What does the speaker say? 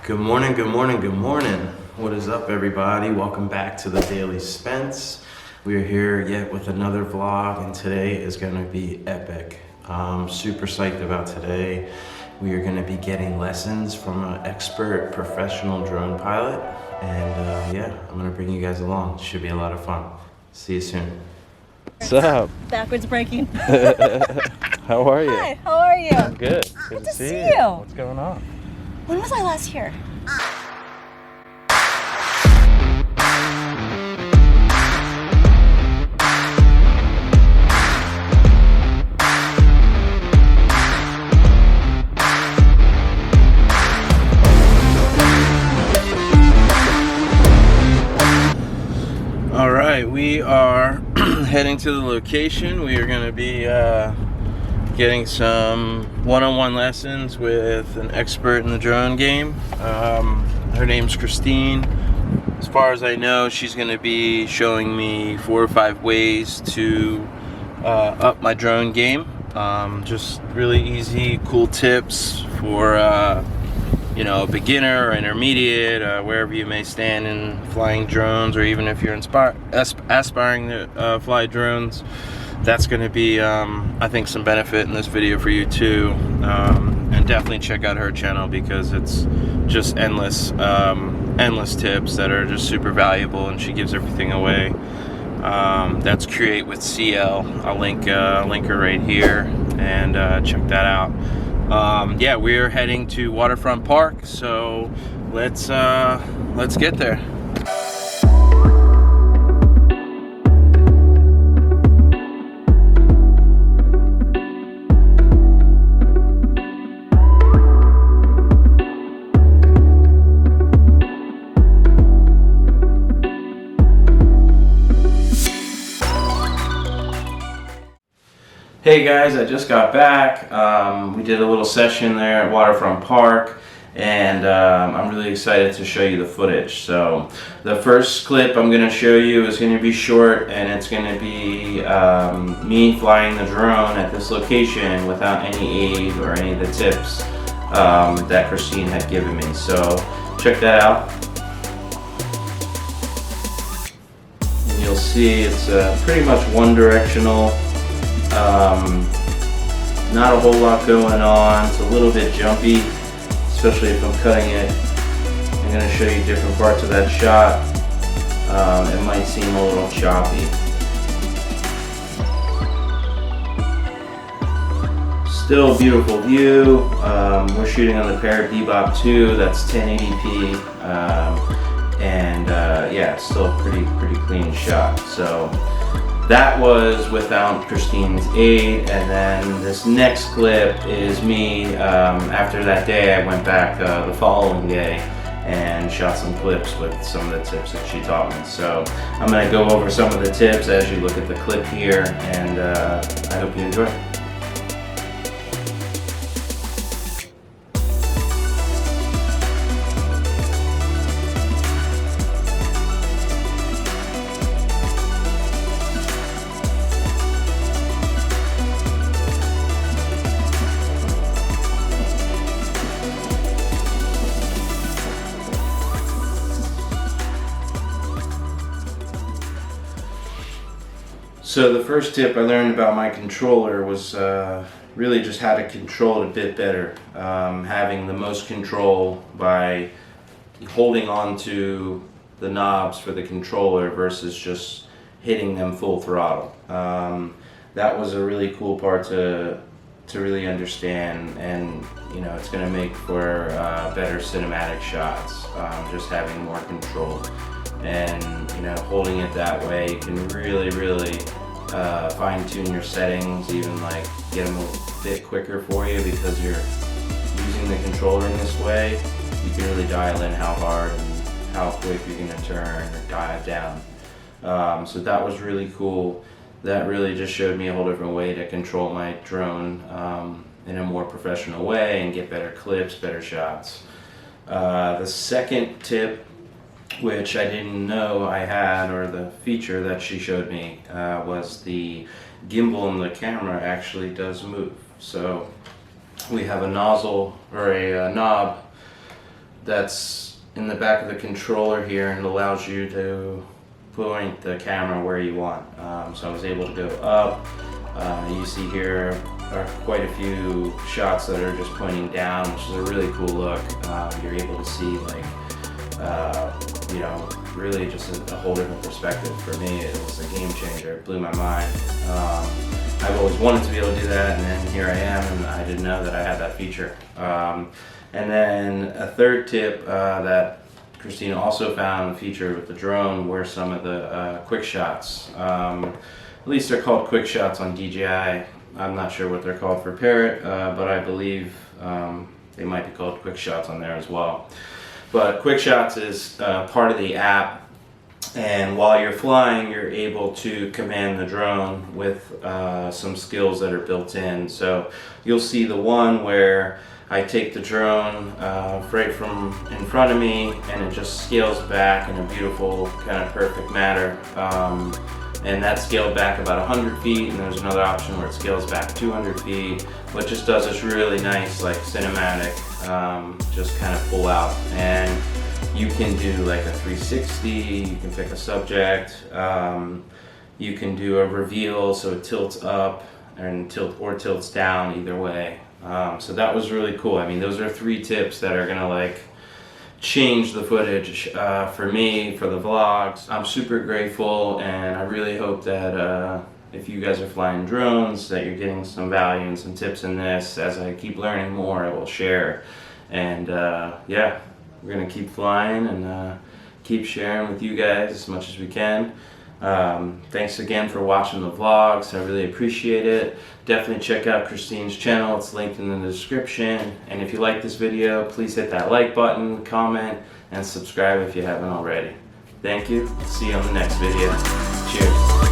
Good morning, good morning, good morning. What is up, everybody? Welcome back to the Daily Spence. We are here yet with another vlog, and today is going to be epic. I'm super psyched about today. We are going to be getting lessons from an expert professional drone pilot, and yeah, I'm going to bring you guys along. It should be a lot of fun. See you soon. What's up? Backwards braking. How are you? Hi, how are you? I'm good. Good to see you. What's going on? When was I last here? All right, we are heading to the location. We are going to be getting some one-on-one lessons with an expert in the drone game. Her name's Christine. As far as I know, she's going to be showing me 4 or 5 ways to up my drone game. Just really easy, cool tips for you know, a beginner or intermediate, wherever you may stand in flying drones, or even if you're aspiring to fly drones. That's going to be, I think, some benefit in this video for you too. And definitely check out her channel because it's just endless tips that are just super valuable, and she gives everything away. That's Create with CL. I'll link her right here, and check that out. Yeah, we're heading to Waterfront Park, so let's get there. Hey guys, I just got back. We did a little session there at Waterfront Park, and I'm really excited to show you the footage. So the first clip I'm going to show you is going to be short, and it's going to be me flying the drone at this location without any aid or any of the tips that Christine had given me. So check that out. And you'll see it's pretty much one directional. Not a whole lot going on. It's a little bit jumpy, especially if I'm cutting it. I'm going to show you different parts of that shot. It might seem a little choppy. Still a beautiful view. We're shooting on the Parrot Bebop 2. That's 1080p, and yeah, it's still a pretty clean shot. So that was without Christine's aid. And then this next clip is me. After that day, I went back the following day and shot some clips with some of the tips that she taught me. So I'm going to go over some of the tips as you look at the clip here, and I hope you enjoy. So the first tip I learned about my controller was really just how to control it a bit better. Having the most control by holding on to the knobs for the controller versus just hitting them full throttle. That was a really cool part to really understand, and you know, it's going to make for better cinematic shots, just having more control. And you know, holding it that way, you can really fine-tune your settings, even like get them a bit quicker for you, because you're using the controller in this way. You can really dial in how hard and how quick you're going to turn or dive down. So that was really cool. That really just showed me a whole different way to control my drone in a more professional way and get better clips, better shots. The second tip, which I didn't know I had, or the feature that she showed me, was the gimbal in the camera actually does move. So we have a nozzle or a knob that's in the back of the controller here, and it allows you to point the camera where you want. So I was able to go up. You see here are quite a few shots that are just pointing down, which is a really cool look. You're able to see like, you know, really just a whole different perspective. For me, it was a game changer. It blew my mind. I've always wanted to be able to do that, and then here I am, and I didn't know that I had that feature. And then a third tip that Christine also found a feature with the drone were some of the quick shots. At least they're called quick shots on DJI. I'm not sure what they're called for Parrot, but I believe they might be called quick shots on there as well. But quick shots is part of the app, and while you're flying, you're able to command the drone with some skills that are built in. So you'll see the one where I take the drone right from in front of me, and it just scales back in a beautiful, kind of perfect manner. And that's scaled back about 100 feet, and there's another option where it scales back 200 feet, which just does this really nice, like cinematic, just kind of pull out. And you can do like a 360, you can pick a subject, you can do a reveal, so it tilts up and tilts down, either way. So that was really cool. I mean, those are 3 tips that are gonna like change the footage for me, for the vlogs. I'm super grateful, and I really hope that if you guys are flying drones, that you're getting some value and some tips in this. As I keep learning more, I will share. And yeah, we're gonna keep flying and keep sharing with you guys as much as we can. Thanks again for watching the vlogs. I really appreciate it. Definitely check out Christine's channel. It's linked in the description. And if you like this video, please hit that like button, comment, and subscribe if you haven't already. Thank you. See you on the next video. Cheers.